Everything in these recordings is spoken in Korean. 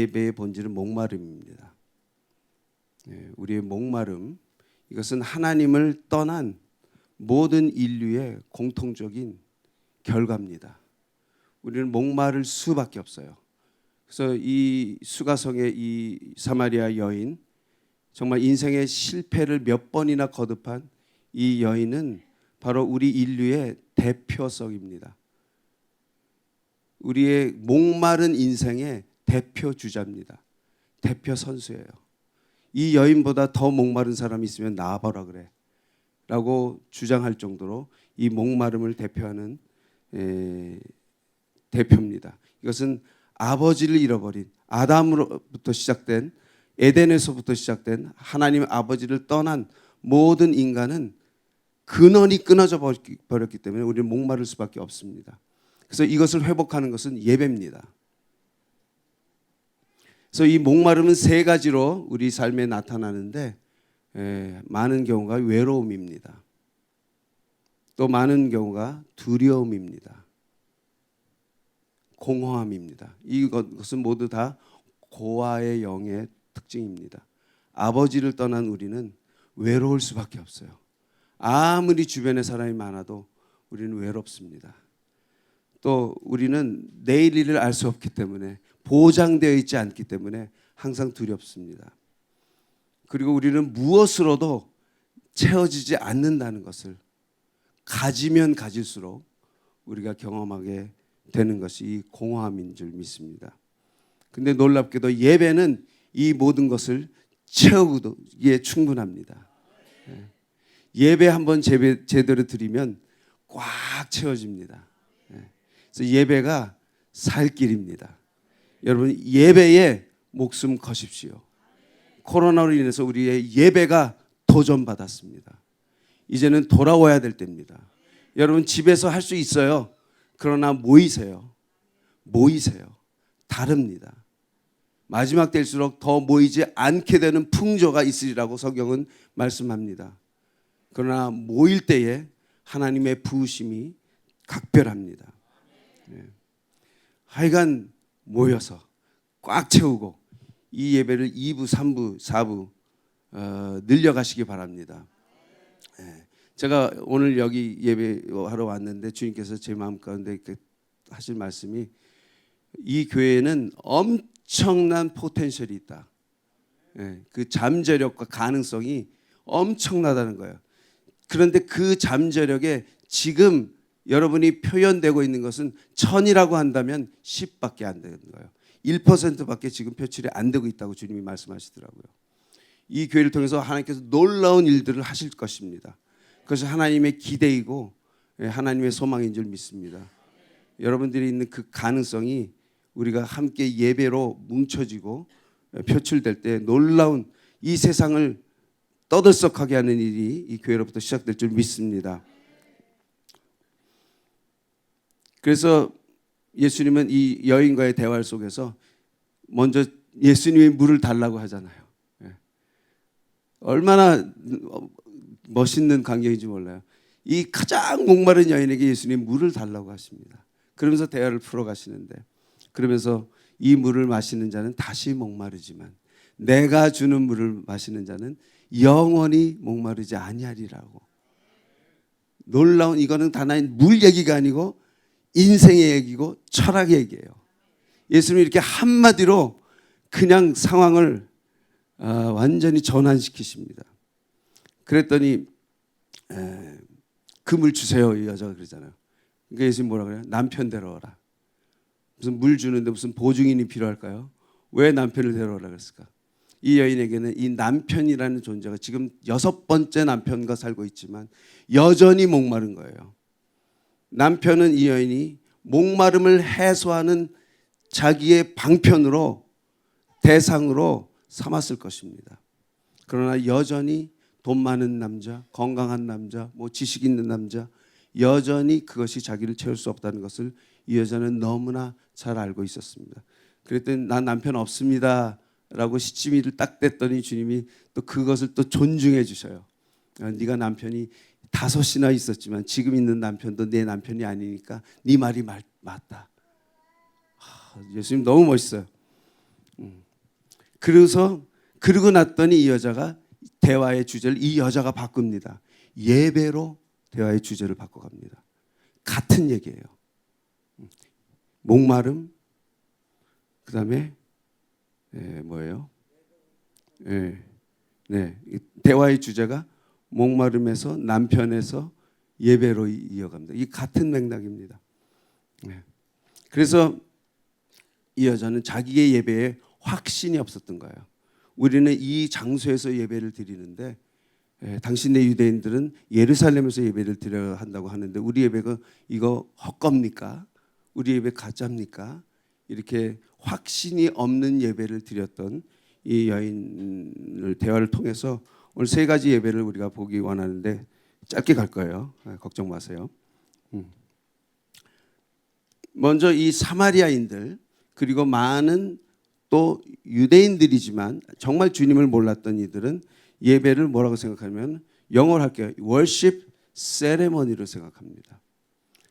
예배의 본질은 목마름입니다. 우리의 목마름, 이것은 하나님을 떠난 모든 인류의 공통적인 결과입니다. 우리는 목마를 수밖에 없어요. 그래서 이 수가성의 이 사마리아 여인, 정말 인생의 실패를 몇 번이나 거듭한 이 여인은 바로 우리 인류의 대표성입니다. 우리의 목마른 인생의 대표 주자입니다. 대표 선수예요. 이 여인보다 더 목마른 사람이 있으면 나와봐라 그래 라고 주장할 정도로 이 목마름을 대표하는 대표입니다. 이것은 아버지를 잃어버린 아담으로부터 시작된, 에덴에서부터 시작된 하나님 아버지를 떠난 모든 인간은 근원이 끊어져 버렸기 때문에 우리는 목마를 수밖에 없습니다. 그래서 이것을 회복하는 것은 예배입니다. 그래서 이 목마름은 세 가지로 우리 삶에 나타나는데, 많은 경우가 외로움입니다. 또 많은 경우가 두려움입니다. 공허함입니다. 이것은 모두 다 고아의 영의 특징입니다. 아버지를 떠난 우리는 외로울 수밖에 없어요. 아무리 주변에 사람이 많아도 우리는 외롭습니다. 또 우리는 내일 일을 알 수 없기 때문에, 보장되어 있지 않기 때문에 항상 두렵습니다. 그리고 우리는 무엇으로도 채워지지 않는다는 것을 가지면 가질수록 우리가 경험하게 되는 것이 이 공허함인 줄 믿습니다. 근데 놀랍게도 예배는 이 모든 것을 채우기에 충분합니다. 예배 한번 제대로 드리면 꽉 채워집니다. 그래서 예배가 살 길입니다. 여러분, 예배에 목숨 거십시오. 코로나로 인해서 우리의 예배가 도전받았습니다. 이제는 돌아와야 될 때입니다. 여러분, 집에서 할 수 있어요. 그러나 모이세요. 다릅니다. 마지막 때일수록 더 모이지 않게 되는 풍조가 있으리라고 성경은 말씀합니다. 그러나 모일 때에 하나님의 부으심이 각별합니다. 하여간 모여서 꽉 채우고 이 예배를 2부, 3부, 4부 늘려가시기 바랍니다. 제가 오늘 여기 예배하러 왔는데 주님께서 제 마음 가운데 하실 말씀이, 이 교회에는 엄청난 포텐셜이 있다. 그 잠재력과 가능성이 엄청나다는 거예요. 그런데 그 잠재력에 지금 여러분이 표현되고 있는 것은 1000이라고 한다면 10밖에 안 되는 거예요. 1%밖에 지금 표출이 안 되고 있다고 주님이 말씀하시더라고요. 이 교회를 통해서 하나님께서 놀라운 일들을 하실 것입니다. 그것이 하나님의 기대이고 하나님의 소망인 줄 믿습니다. 여러분들이 있는 그 가능성이 우리가 함께 예배로 뭉쳐지고 표출될 때 놀라운 이 세상을 떠들썩하게 하는 일이 이 교회로부터 시작될 줄 믿습니다. 그래서 예수님은 이 여인과의 대화 속에서 먼저 예수님이 물을 달라고 하잖아요. 얼마나 멋있는 광경인지 몰라요. 이 가장 목마른 여인에게 예수님이 물을 달라고 하십니다. 그러면서 대화를 풀어가시는데, 그러면서 이 물을 마시는 자는 다시 목마르지만 내가 주는 물을 마시는 자는 영원히 목마르지 아니하리라고. 놀라운, 이거는 단한 물 얘기가 아니고 인생의 얘기고 철학의 얘기예요. 예수님이 이렇게 한마디로 그냥 상황을 완전히 전환시키십니다. 그랬더니 그 물 주세요, 이 여자가 그러잖아요. 그러니까 예수님 뭐라 그래요? 남편 데려오라. 무슨 물 주는데 무슨 보증인이 필요할까요? 왜 남편을 데려오라 그랬을까? 이 여인에게는 이 남편이라는 존재가 지금 6번째 남편과 살고 있지만 여전히 목마른 거예요. 남편은 이 여인이 목마름을 해소하는 자기의 방편으로, 대상으로 삼았을 것입니다. 그러나 여전히 돈 많은 남자, 건강한 남자, 지식 있는 남자, 여전히 그것이 자기를 채울 수 없다는 것을 이 여자는 너무나 잘 알고 있었습니다. 그랬더니 난 남편 없습니다 라고 시치미를 딱 댔더니 주님이 또 그것을 또 존중해 주셔요. 네가 남편이 5이나 있었지만 지금 있는 남편도 내 남편이 아니니까 네 말이 맞다. 예수님 너무 멋있어요. 그러고 났더니 이 여자가 대화의 주제를 이 여자가 바꿉니다. 예배로 대화의 주제를 바꿔갑니다. 같은 얘기예요. 목마름, 그다음에 뭐예요? 대화의 주제가 목마름에서 남편에서 예배로 이어갑니다. 이 같은 맥락입니다. 그래서 이 여자는 자기의 예배에 확신이 없었던 거예요. 우리는 이 장소에서 예배를 드리는데 당신네 유대인들은 예루살렘에서 예배를 드려야 한다고 하는데 우리 예배가 이거 헛겁니까? 우리 예배 가짜입니까? 이렇게 확신이 없는 예배를 드렸던 이 여인을 대화를 통해서 오늘 세 가지 예배를 우리가 보기 원하는데 짧게 갈 거예요. 걱정 마세요. 먼저 이 사마리아인들 그리고 많은 또 유대인들이지만 정말 주님을 몰랐던 이들은 예배를 뭐라고 생각하면 영어로 할게요. worship ceremony로 생각합니다.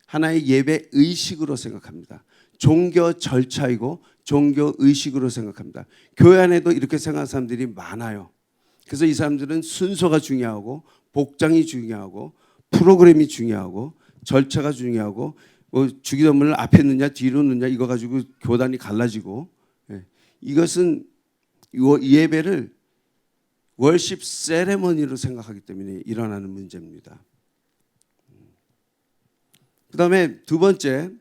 하나의 예배 의식으로 생각합니다. 종교 절차이고 종교 의식으로 생각합니다. 교회 안에도 이렇게 생각하는 사람들이 많아요. 그래서 이 사람들은 순서가 중요하고 복장이 중요하고 프로그램이 중요하고 절차가 중요하고 뭐 주기도문을 앞에 넣냐 뒤로 넣냐 이거 가지고 교단이 갈라지고 이것은 예배를 월십 세레머니로 생각하기 때문에 일어나는 문제입니다. 그다음에 두 번째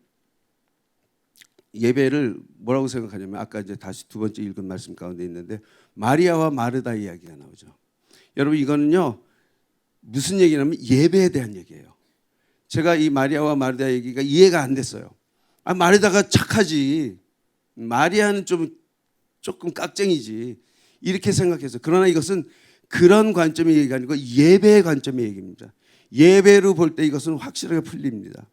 예배를 뭐라고 생각하냐면 아까 이제 다시 두 번째 읽은 말씀 가운데 있는데 마리아와 마르다 이야기가 나오죠. 여러분 이거는요 무슨 얘기냐면 예배에 대한 얘기예요. 제가 이 마리아와 마르다 얘기가 이해가 안 됐어요. 마르다가 착하지 마리아는 조금 깍쟁이지 이렇게 생각해서 그러나 이것은 그런 관점의 얘기가 아니고 예배의 관점의 얘기입니다. 예배로 볼 때 이것은 확실하게 풀립니다.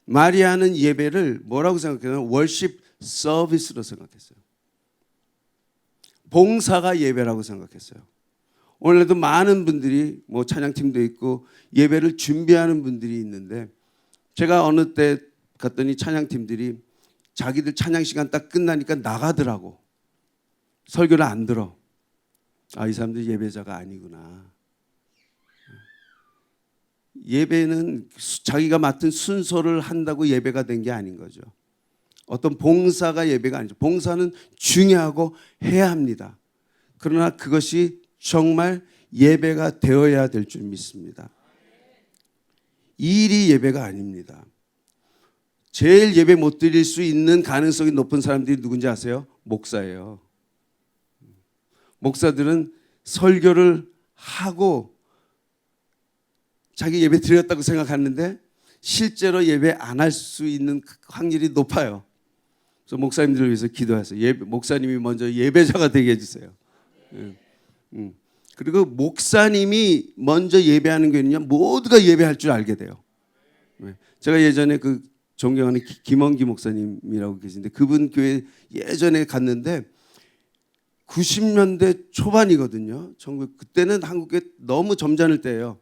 마리아는 예배를 뭐라고 생각했냐면 월십 서비스로 생각했어요. 봉사가 예배라고 생각했어요. 오늘도 많은 분들이 뭐 찬양팀도 있고 예배를 준비하는 분들이 있는데 제가 어느 때 갔더니 찬양팀들이 자기들 찬양 시간 딱 끝나니까 나가더라고. 설교를 안 들어. 이 사람들 예배자가 아니구나. 예배는 자기가 맡은 순서를 한다고 예배가 된 게 아닌 거죠. 어떤 봉사가 예배가 아니죠. 봉사는 중요하고 해야 합니다. 그러나 그것이 정말 예배가 되어야 될 줄 믿습니다. 이 일이 예배가 아닙니다. 제일 예배 못 드릴 수 있는 가능성이 높은 사람들이 누군지 아세요? 목사예요. 목사들은 설교를 하고 자기 예배 드렸다고 생각하는데 실제로 예배 안 할 수 있는 확률이 높아요. 그래서 목사님들을 위해서 기도하세요. 목사님이 먼저 예배자가 되게 해주세요. 그리고 목사님이 먼저 예배하는 교회는요 모두가 예배할 줄 알게 돼요. 제가 예전에 그 존경하는 김원기 목사님이라고 계신데 그분 교회 예전에 갔는데 90년대 초반이거든요. 그때는 한국에 너무 점잖을 때예요.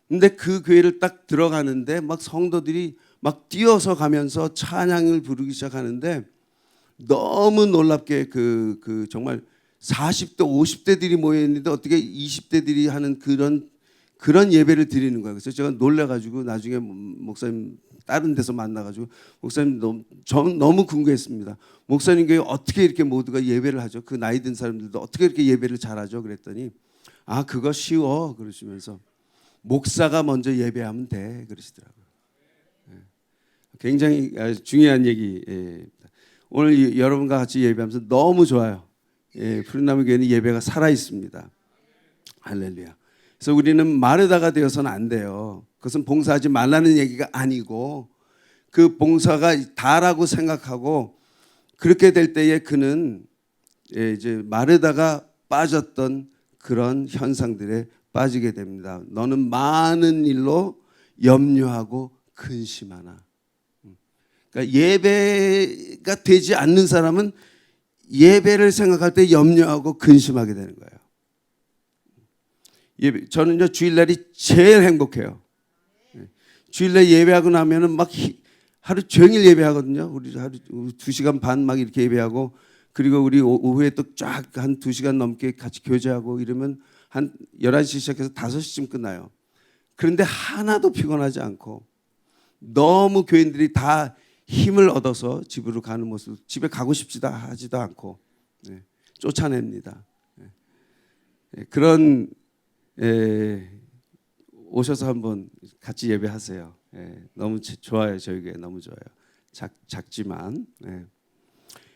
근데 그 교회를 딱 들어가는데 막 성도들이 막 뛰어서 가면서 찬양을 부르기 시작하는데 너무 놀랍게 그 정말 40대 50대들이 모여 있는데 어떻게 20대들이 하는 그런 예배를 드리는 거예요. 그래서 제가 놀래가지고 나중에 목사님 다른 데서 만나가지고 목사님 너무 궁금했습니다. 목사님 교회 어떻게 이렇게 모두가 예배를 하죠? 그 나이 든 사람들도 어떻게 이렇게 예배를 잘하죠? 그랬더니 그거 쉬워 그러시면서 목사가 먼저 예배하면 돼 그러시더라고요. 굉장히 중요한 얘기입니다. 오늘 여러분과 같이 예배하면서 너무 좋아요. 푸른나무 교회는 예배가 살아 있습니다. 할렐루야. 그래서 우리는 마르다가 되어서는 안 돼요. 그것은 봉사하지 말라는 얘기가 아니고 그 봉사가 다라고 생각하고 그렇게 될 때에 그는 이제 마르다가 빠졌던 그런 현상들에 빠지게 됩니다. 너는 많은 일로 염려하고 근심하나. 그러니까 예배가 되지 않는 사람은 예배를 생각할 때 염려하고 근심하게 되는 거예요. 저는요 주일날이 제일 행복해요. 주일날 예배하고 나면은 막 하루 종일 예배하거든요. 우리 하루 2시간 반 막 이렇게 예배하고 그리고 우리 오후에 또 쫙 한 2시간 넘게 같이 교제하고 이러면 한 11시 시작해서 5시쯤 끝나요. 그런데 하나도 피곤하지 않고 너무 교인들이 다 힘을 얻어서 집으로 가는 모습, 집에 가고 싶지도 하지도 않고 쫓아냅니다. 그런 오셔서 한번 같이 예배하세요. 너무 좋아요. 저에게 너무 좋아요. 작지만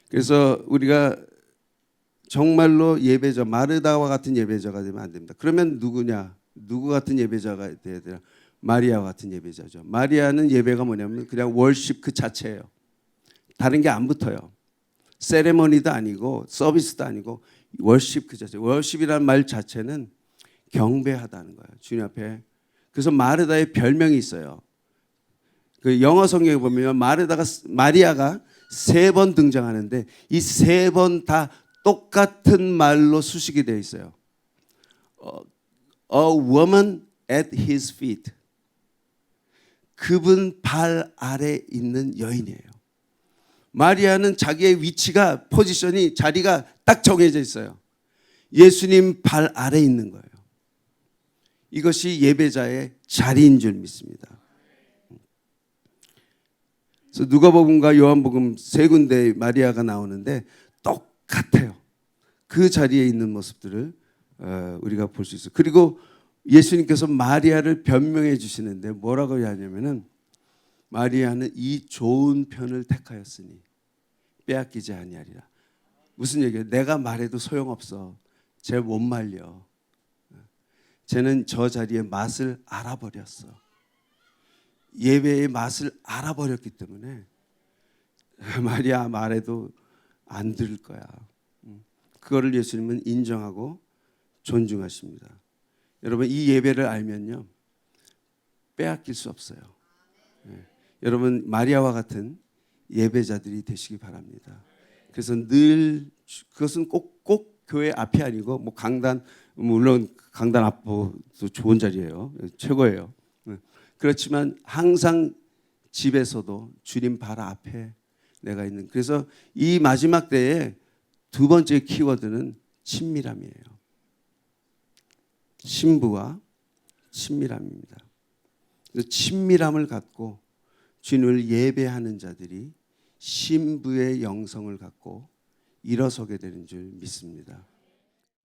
그래서 우리가 정말로 예배자 마르다와 같은 예배자가 되면 안 됩니다. 그러면 누구냐? 누구 같은 예배자가 돼야 되나? 마리아와 같은 예배자죠. 마리아는 예배가 뭐냐면 그냥 월십 그 자체예요. 다른 게 안 붙어요. 세레머니도 아니고 서비스도 아니고 월십 그 자체. 월십이라는 말 자체는 경배하다는 거예요. 주님 앞에. 그래서 마르다의 별명이 있어요. 그 영어 성경에 보면 마리아가 3번 등장하는데 이 3번 다 똑같은 말로 수식이 되어 있어요. A woman at his feet. 그분 발 아래 있는 여인이에요. 마리아는 자기의 위치가 포지션이 자리가 딱 정해져 있어요. 예수님 발 아래 있는 거예요. 이것이 예배자의 자리인 줄 믿습니다. 그래서 누가복음과 요한복음 3군데 마리아가 나오는데 똑같아요. 그 자리에 있는 모습들을 우리가 볼 수 있어요. 그리고 예수님께서 마리아를 변명해 주시는데 뭐라고 하냐면은 마리아는 이 좋은 편을 택하였으니 빼앗기지 아니하리라. 무슨 얘기예요? 내가 말해도 소용없어. 쟤 못 말려. 쟤는 저 자리의 맛을 알아버렸어. 예배의 맛을 알아버렸기 때문에 마리아 말해도 안 들을 거야. 그거를 예수님은 인정하고 존중하십니다. 여러분 이 예배를 알면요 빼앗길 수 없어요. 여러분 마리아와 같은 예배자들이 되시기 바랍니다. 그래서 늘 그것은 꼭 교회 앞이 아니고 뭐 강단 물론 강단 앞도 좋은 자리예요. 최고예요. 그렇지만 항상 집에서도 주님 발 앞에 내가 있는. 그래서 이 마지막 때에 2번째 키워드는 친밀함이에요. 신부와 친밀함입니다. 그래서 친밀함을 갖고 주님을 예배하는 자들이 신부의 영성을 갖고 일어서게 되는 줄 믿습니다.